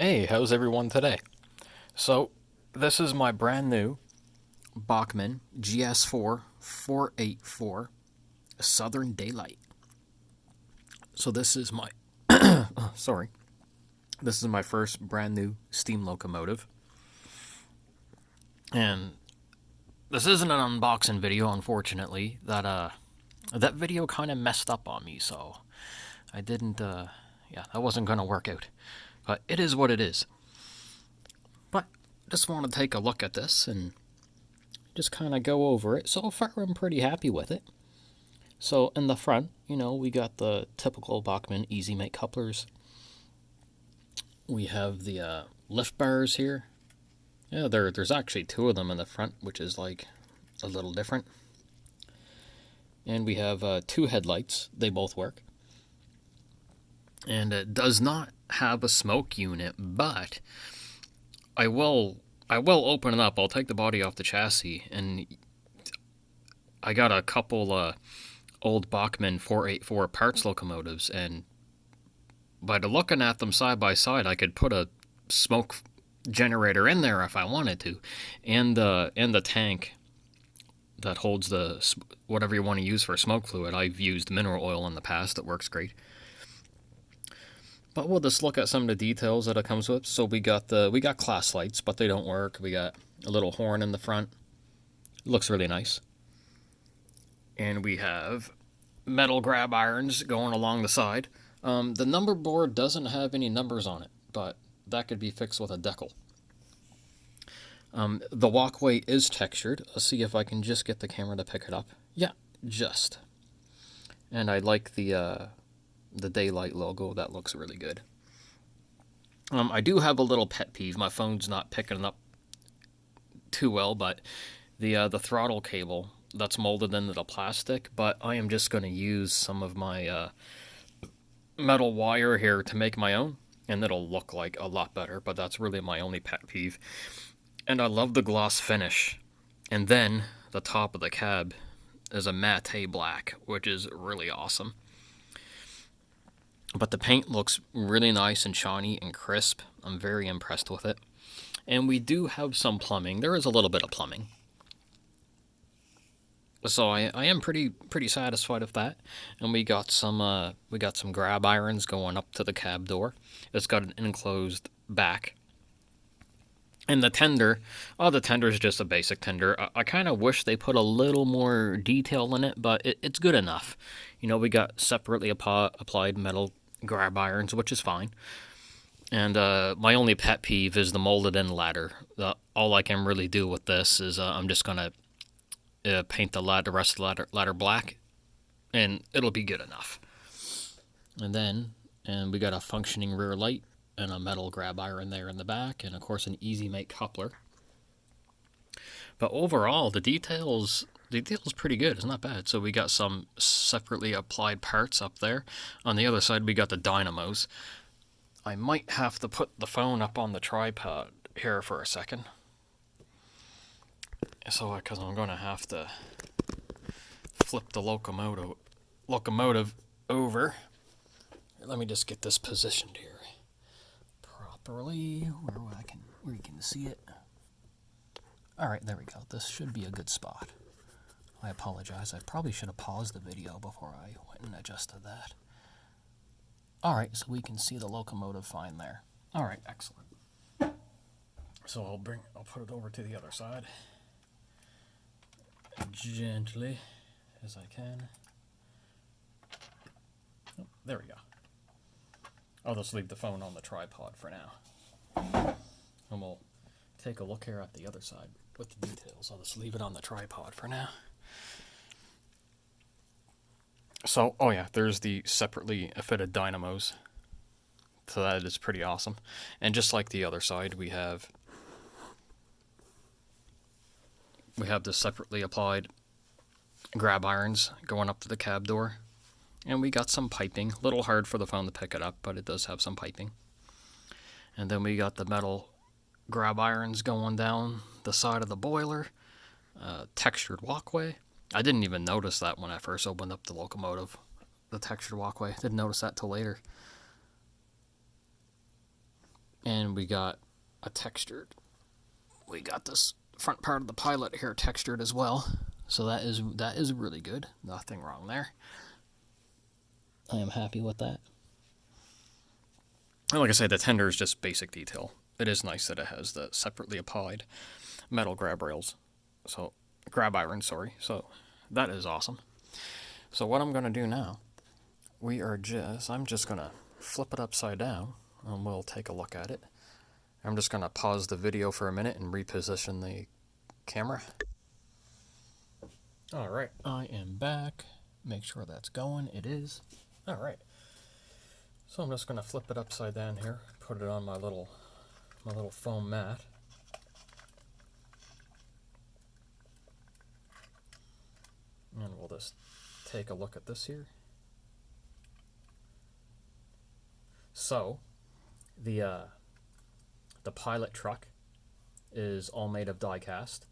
Hey, how's everyone today? So, this is my brand new Bachmann GS4 484 Southern Daylight. So this is my sorry. This is my first brand new steam locomotive. And this isn't an unboxing video, unfortunately. That video kind of messed up on me, so I didn't that wasn't going to work out. But it is what it is. But just want to take a look at this and just kind of go over it. So far, I'm pretty happy with it. So in the front, we got the typical Bachmann Easy Make couplers. We have the lift bars here. Yeah, there's actually two of them in the front, which is like a little different. And we have two headlights. They both work. And it does not have a smoke unit, but I will open it up. I'll take the body off the chassis, and I got a couple old Bachmann 484 parts locomotives, and by looking at them side by side, I could put a smoke generator in there if I wanted to, and the tank that holds the whatever you want to use for smoke fluid. I've used mineral oil in the past. It works great. But we'll just look at some of the details that it comes with. So we got class lights, but they don't work. We got a little horn in the front. It looks really nice. And we have metal grab irons going along the side. The number board doesn't have any numbers on it, but that could be fixed with a decal. The walkway is textured. Let's see if I can just get the camera to pick it up. Yeah, just. And I like the Daylight logo. That looks really good. I do have a little pet peeve. My phone's not picking it up too well, but the throttle cable that's molded into the plastic, but I am just going to use some of my metal wire here to make my own, and it'll look like a lot better, but that's really my only pet peeve. And I love the gloss finish. And then the top of the cab is a matte black, which is really awesome. But the paint looks really nice and shiny and crisp. I'm very impressed with it. And we do have some plumbing. There is a little bit of plumbing. So I am pretty satisfied with that. And we got some grab irons going up to the cab door. It's got an enclosed back. And the tender is just a basic tender. I kind of wish they put a little more detail in it, but it's good enough. We got separately applied metal grab irons, which is fine. And my only pet peeve is the molded in ladder. All I can really do with this is I'm just going to paint the rest of the ladder black, and it'll be good enough. And we got a functioning rear light and a metal grab iron there in the back, and of course an Easy Make coupler. But overall, the details pretty good. It's not bad. So we got some separately applied parts up there. On the other side, we got the dynamos. I might have to put the phone up on the tripod here for a second. So, because I'm going to have to flip the locomotive over. Let me just get this positioned here properly, where you can see it. All right, there we go. This should be a good spot. I apologize. I probably should have paused the video before I went and adjusted that. All right, so we can see the locomotive fine there. All right, excellent. So I'll put it over to the other side, gently as I can. Oh, there we go. I'll just leave the phone on the tripod for now. And we'll take a look here at the other side with the details. I'll just leave it on the tripod for now. So, oh yeah, there's the separately fitted dynamos. So that is pretty awesome. And just like the other side, we have the separately applied grab irons going up to the cab door. And we got some piping. A little hard for the phone to pick it up, but it does have some piping. And then we got the metal grab irons going down the side of the boiler. Textured walkway. I didn't even notice that when I first opened up the locomotive. The textured walkway. Didn't notice that till later. And we got a textured. We got this front part of the pilot here textured as well. So that is really good. Nothing wrong there. I am happy with that. And like I say, the tender is just basic detail. It is nice that it has the separately applied metal grab rails. So, grab iron, sorry. So, that is awesome. So what I'm going to do now, I'm just going to flip it upside down and we'll take a look at it. I'm just going to pause the video for a minute and reposition the camera. Alright, I am back. Make sure that's going. It is. Alright. So I'm just going to flip it upside down here, put it on my little foam mat. And we'll just take a look at this here. So, the pilot truck is all made of die cast.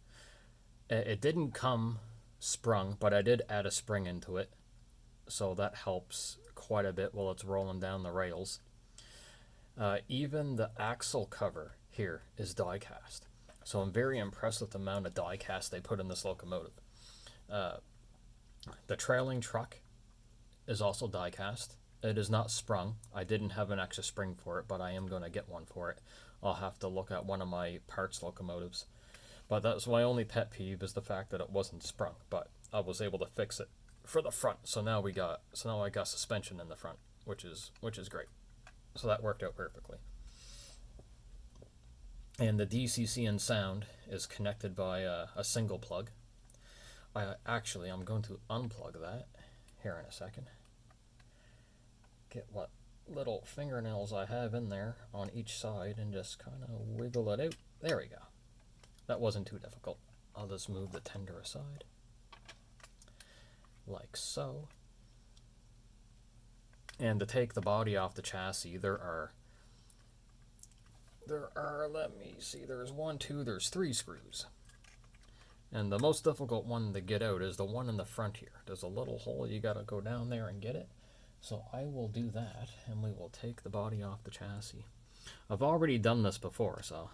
It didn't come sprung, but I did add a spring into it, so that helps quite a bit while it's rolling down the rails. Even the axle cover here is die cast, so I'm very impressed with the amount of die cast they put in this locomotive. The trailing truck is also die cast. It is not sprung. I didn't have an extra spring for it, but I am going to get one for it. I'll have to look at one of my parts locomotives. But that's my only pet peeve, is the fact that it wasn't sprung. But I was able to fix it for the front. So now I got suspension in the front, which is great. So that worked out perfectly. And the DCC and sound is connected by a single plug. I'm going to unplug that here in a second. Get what little fingernails I have in there on each side and just kind of wiggle it out. There we go. That wasn't too difficult. I'll just move the tender aside. Like so. And to take the body off the chassis, there are, let me see, there's 3 screws. And the most difficult one to get out is the one in the front here. There's a little hole, you gotta go down there and get it. So I will do that, and we will take the body off the chassis. I've already done this before, so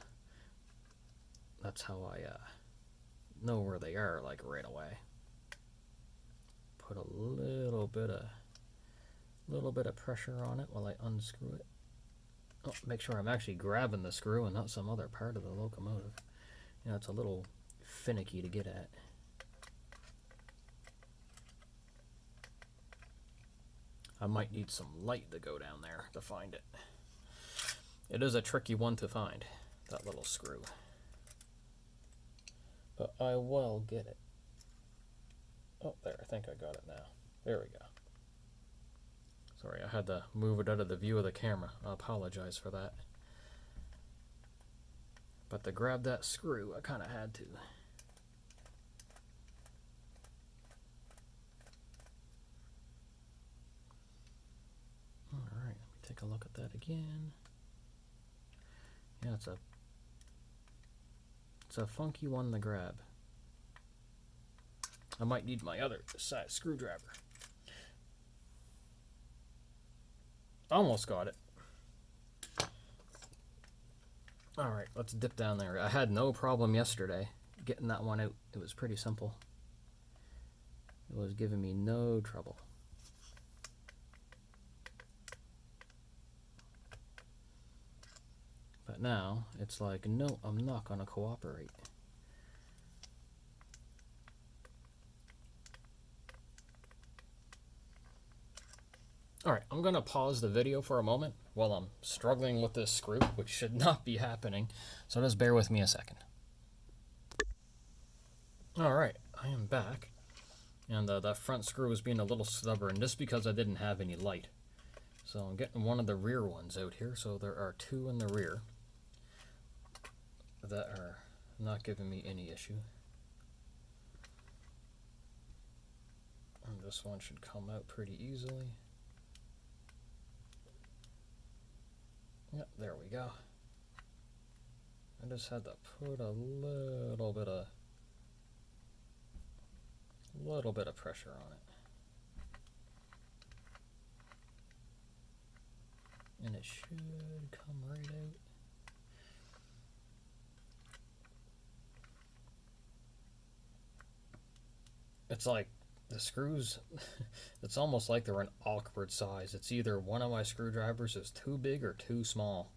that's how I know where they are, like, right away. Put a little bit of pressure on it while I unscrew it. Oh, make sure I'm actually grabbing the screw and not some other part of the locomotive. You know, it's a little finicky to get at. I might need some light to go down there to find it. It is a tricky one to find, that little screw. But I will get it. Oh, there, I think I got it now. There we go. Sorry, I had to move it out of the view of the camera. I apologize for that. But to grab that screw, I kind of had to. Alright, let me take a look at that again. Yeah, it's a funky one to grab. I might need my other size screwdriver. Almost got it. Alright, let's dip down there. I had no problem yesterday getting that one out. It was pretty simple. It was giving me no trouble. But now, it's like, no, I'm not going to cooperate. Alright, I'm going to pause the video for a moment while I'm struggling with this screw, which should not be happening, so just bear with me a second. Alright, I am back, and that front screw is being a little stubborn, just because I didn't have any light. So I'm getting one of the rear ones out here, so there are 2 in the rear that are not giving me any issue. And this one should come out pretty easily. Yep, there we go. I just had to put a little bit of pressure on it. And it should come right out. it's like the screws, it's almost like they're an awkward size. It's either one of my screwdrivers is too big or too small.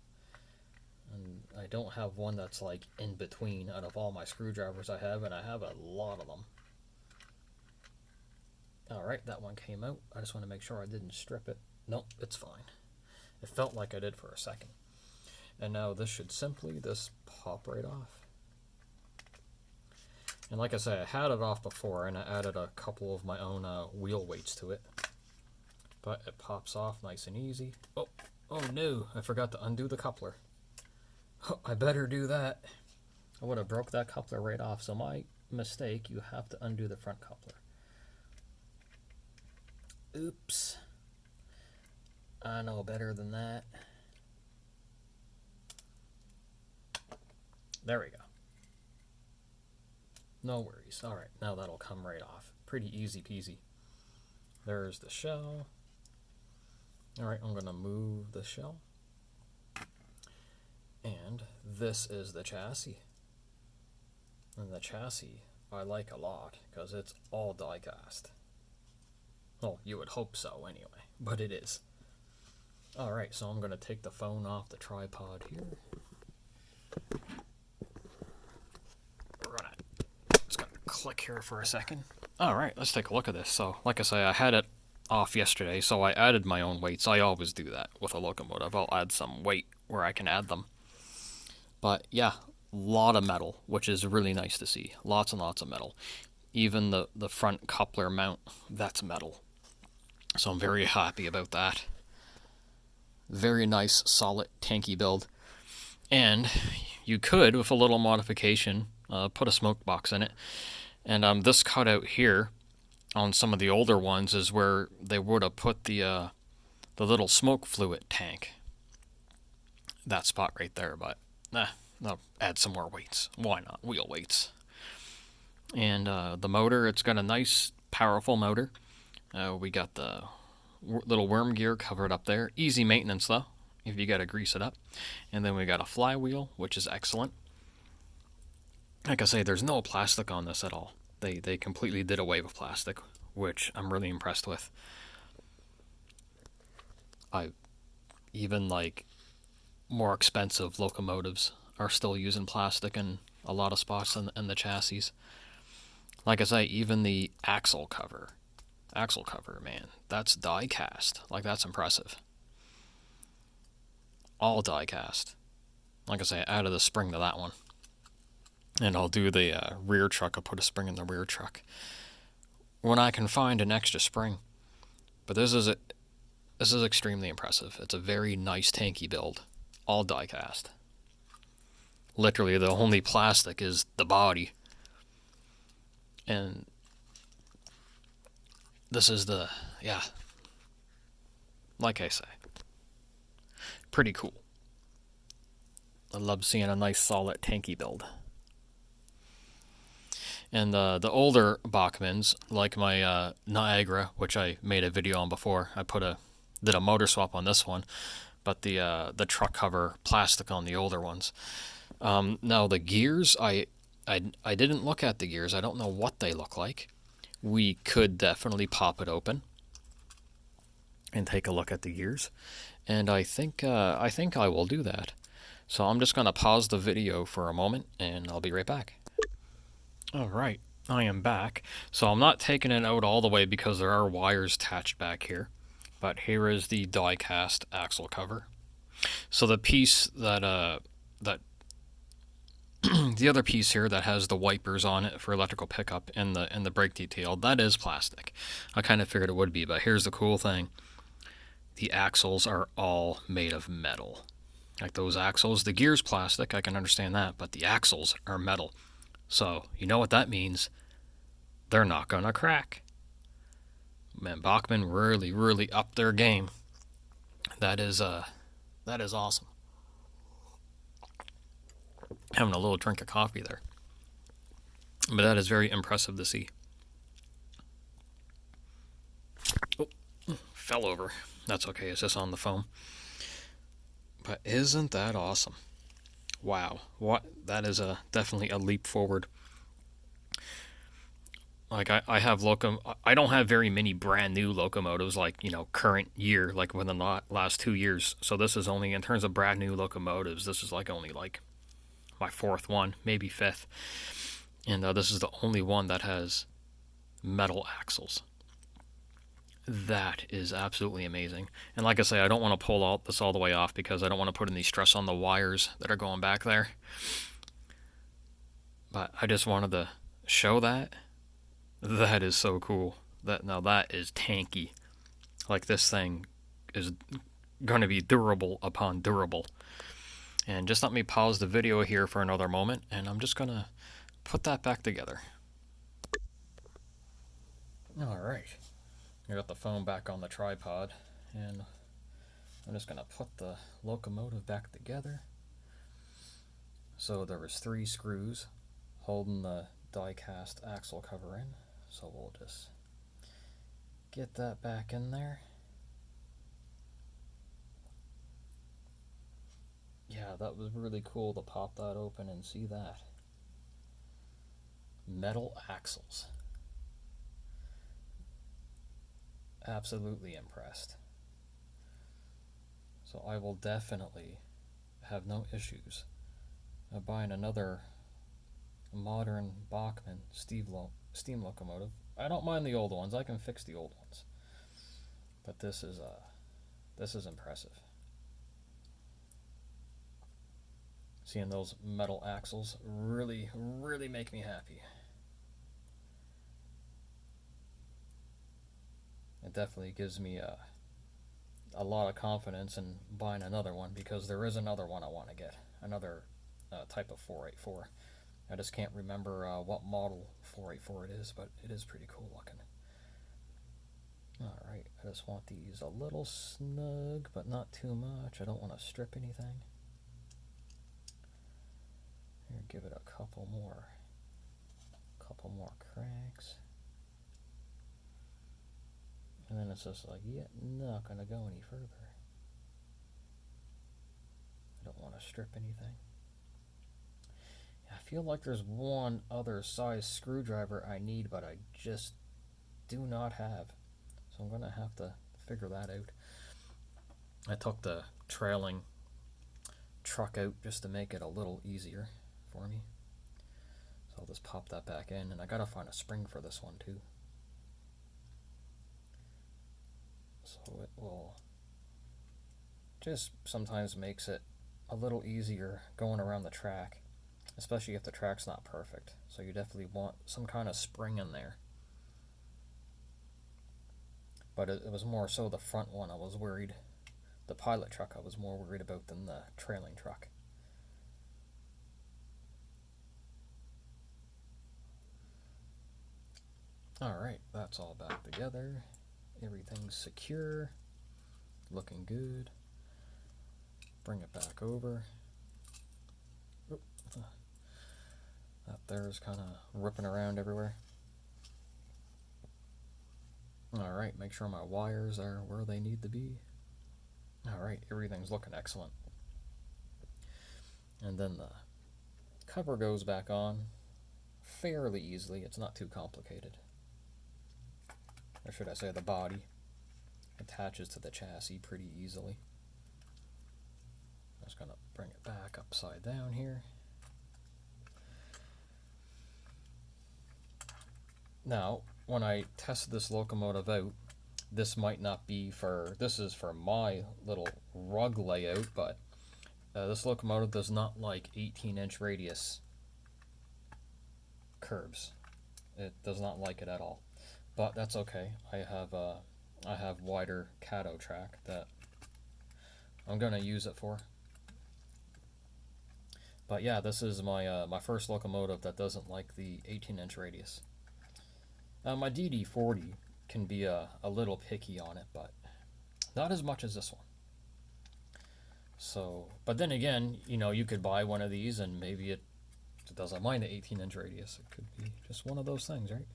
And I don't have one that's like in between out of all my screwdrivers I have, and I have a lot of them. Alright, that one came out. I just want to make sure I didn't strip it. Nope, it's fine. It felt like I did for a second. And now this should simply just pop right off. And like I say, I had it off before, and I added a couple of my own wheel weights to it. But it pops off nice and easy. Oh no, I forgot to undo the coupler. Oh, I better do that. I would have broke that coupler right off, so my mistake, you have to undo the front coupler. Oops. I know better than that. There we go. No worries. Alright, now that'll come right off. Pretty easy peasy. There's the shell. Alright, I'm going to move the shell. And this is the chassis. And the chassis I like a lot because it's all die cast. Well, you would hope so anyway, but it is. Alright, so I'm going to take the phone off the tripod here. It's going to click here for a second. Alright, let's take a look at this. So, like I say, I had it off yesterday, so I added my own weights. I always do that with a locomotive. I'll add some weight where I can add them. But yeah, a lot of metal, which is really nice to see. Lots and lots of metal. Even the front coupler mount, that's metal. So I'm very happy about that. Very nice, solid, tanky build. And you could, with a little modification, put a smoke box in it. And this cutout here on some of the older ones is where they would have put the little smoke fluid tank. That spot right there, but I'll add some more weights. Why not? Wheel weights. And the motor, it's got a nice, powerful motor. We got the little worm gear covered up there. Easy maintenance though, if you gotta grease it up. And then we got a flywheel, which is excellent. Like I say, there's no plastic on this at all. They completely did away with plastic, which I'm really impressed with. Even like more expensive locomotives are still using plastic in a lot of spots in the chassis. Like I say, even the axle cover, man, that's die cast. Like, that's impressive. All die cast. Like I say, I added a spring to that one. And I'll do the rear truck. I'll put a spring in the rear truck when I can find an extra spring. But this is extremely impressive. It's a very nice tanky build. All die cast. Literally, the only plastic is the body. And this is like I say, pretty cool. I love seeing a nice solid tanky build. And the older Bachmanns, like my Niagara, which I made a video on before, I did a motor swap on this one, but the truck cover plastic on the older ones. Now the gears, I didn't look at the gears. I don't know what they look like. We could definitely pop it open and take a look at the gears, and I think I will do that. So I'm just gonna pause the video for a moment, and I'll be right back. All right, I am back. So I'm not taking it out all the way because there are wires attached back here, but here is the die cast axle cover. So the piece that the other piece here that has the wipers on it for electrical pickup and the brake detail, that is plastic. I kind of figured it would be, but here's the cool thing. The axles are all made of metal. Like those axles, the gear's plastic, I can understand that, but the axles are metal. So, you know what that means? They're not gonna crack. Man, Bachmann really, really upped their game. That is awesome. Having a little drink of coffee there. But that is very impressive to see. Oh, fell over. That's okay, it's just on the foam. But isn't that awesome? Wow, that is definitely a leap forward. Like I have I don't have very many brand new locomotives, like, you know, current year, like within the last 2 years. So this is only, in terms of brand new locomotives, this is like only like my fourth one, maybe fifth. And this is the only one that has metal axles. That is absolutely amazing. And like I say, I don't want to pull this all the way off because I don't want to put any stress on the wires that are going back there. But I just wanted to show that. That is so cool. That is tanky. Like, this thing is going to be durable upon durable. And just let me pause the video here for another moment, and I'm just going to put that back together. Alright, I got the phone back on the tripod, and I'm just going to put the locomotive back together. So there was 3 screws holding the die-cast axle cover in, so we'll just get that back in there. Yeah, that was really cool to pop that open and see that. Metal axles. Absolutely impressed. So I will definitely have no issues buying another modern Bachmann steam locomotive. I don't mind the old ones. I can fix the old ones. But this is impressive. Seeing those metal axles really, really make me happy. It definitely gives me a lot of confidence in buying another one, because there is another one I want to get. Another type of 484. I just can't remember what model 484 it is, but it is pretty cool looking. Alright, I just want these a little snug, but not too much. I don't want to strip anything. Here, give it a couple more cranks. And then it's just like, yeah, not gonna go any further. I don't want to strip anything. I feel like there's one other size screwdriver I need, but I just do not have. So I'm gonna have to figure that out. I took the trailing truck out just to make it a little easier for me. So I'll just pop that back in, and I gotta find a spring for this one too. So it will just sometimes makes it a little easier going around the track, especially if the track's not perfect. So you definitely want some kind of spring in there. But it was more so the front one I was worried. The pilot truck I was more worried about than the trailing truck. Alright, that's all back together. Everything's secure. Looking good. Bring it back over. Oop. That there's kind of ripping around everywhere. Alright, make sure my wires are where they need to be. Alright, everything's looking excellent. And then the cover goes back on fairly easily. It's not too complicated. Or should I say the body attaches to the chassis pretty easily. I'm just going to bring it back upside down here. Now, when I tested this locomotive out, this might not be for, this is for my little rug layout, but this locomotive does not like 18-inch radius curbs. It does not like it at all. But that's okay. I have wider Cato track that I'm gonna use it for. But yeah, this is my my first locomotive that doesn't like the 18-inch radius. My DD40 can be a little picky on it, but not as much as this one. So, but then again, you know, you could buy one of these and maybe it doesn't mind the 18-inch radius. It could be just one of those things, right?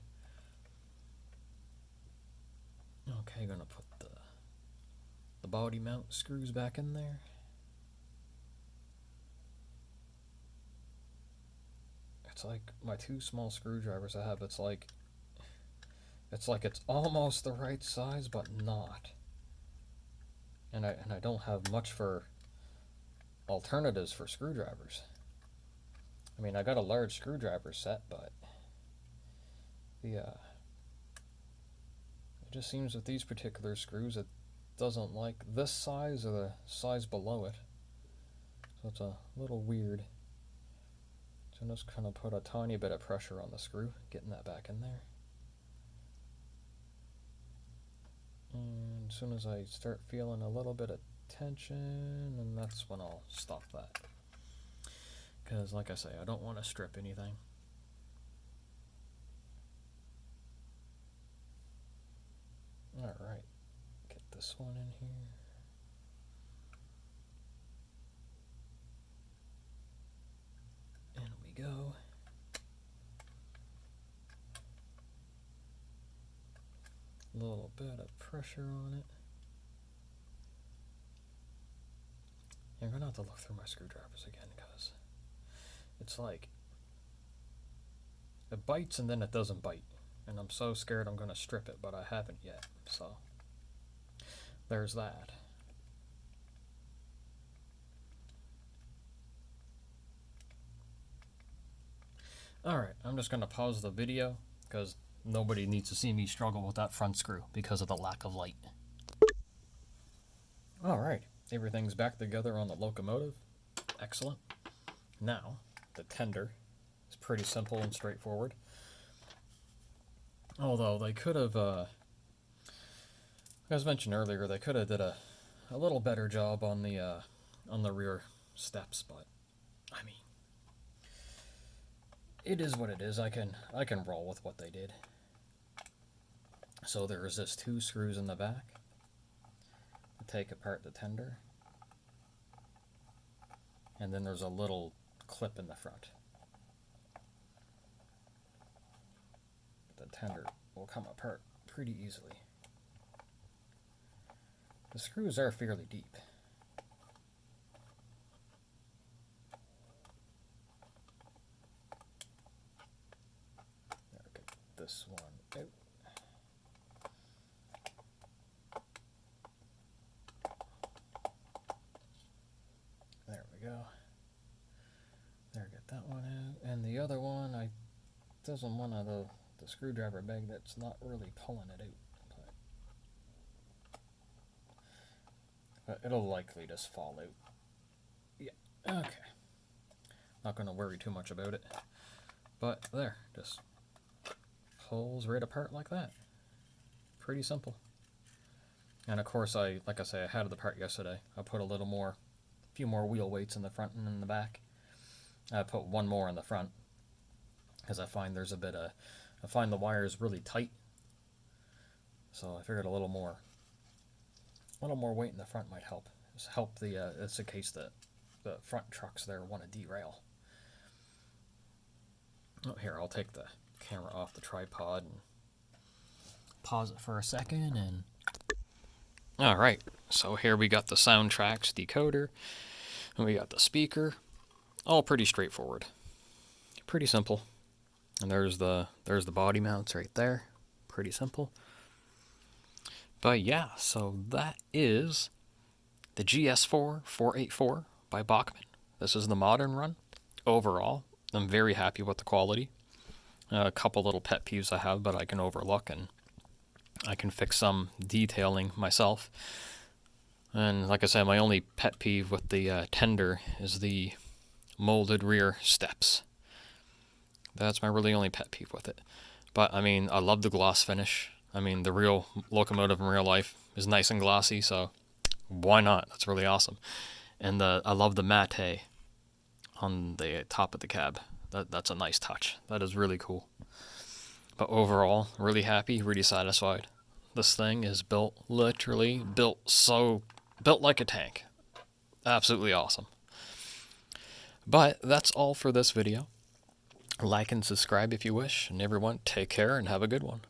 Okay, gonna put the body mount screws back in there. It's like my 2 small screwdrivers I have, it's like It's like it's almost the right size, but not. And I don't have much for alternatives for screwdrivers. I mean, I got a large screwdriver set, but it just seems with these particular screws, it doesn't like this size or the size below it. So it's a little weird. So I'm just gonna put a tiny bit of pressure on the screw, getting that back in there. And as soon as I start feeling a little bit of tension, and that's when I'll stop that. Because like I say, I don't want to strip anything. Alright, get this one in here. In we go. A little bit of pressure on it. I'm gonna have to look through my screwdrivers again because it's like it bites and then it doesn't bite. And I'm so scared I'm gonna strip it, but I haven't yet. So there's that. Alright, I'm just gonna pause the video because nobody needs to see me struggle with that front screw because of the lack of light. Alright, everything's back together on the locomotive. Excellent. Now, the tender is pretty simple and straightforward. Although they could have, as mentioned earlier, they could have did a little better job on the rear steps, but I mean, it is what it is. I can roll with what they did. So there is this 2 screws in the back to take apart the tender, and then there's a little clip in the front. The tender will come apart pretty easily. The screws are fairly deep. There, get this one out. There we go. There, get that one out. And the other one, I doesn't want the screwdriver bag that's not really pulling it out. But it'll likely just fall out. Yeah, okay. Not going to worry too much about it. But there, just pulls right apart like that. Pretty simple. And of course, like I say, I had the part yesterday. I put a few more wheel weights in the front and in the back. I put one more in the front because I find there's I find the wires really tight. So I figured a little more weight in the front might help. Just help it's in case the front trucks there want to derail. Oh, here, I'll take the camera off the tripod and pause it for a second. And alright, so here we got the Soundtracks decoder, and we got the speaker. All pretty straightforward. Pretty simple. And there's the body mounts right there. Pretty simple. But yeah, so that is the GS4 484 by Bachmann. This is the modern run. Overall, I'm very happy with the quality. A couple little pet peeves I have, but I can overlook, and I can fix some detailing myself. And like I said, my only pet peeve with the tender is the molded rear steps. That's my really only pet peeve with it. But I mean, I love the gloss finish. I mean, the real locomotive in real life is nice and glossy, so why not? That's really awesome. And I love the matte on the top of the cab. That's a nice touch. That is really cool. But overall, really happy, really satisfied. This thing is literally built like a tank. Absolutely awesome. But that's all for this video. Like and subscribe if you wish, and everyone, take care and have a good one.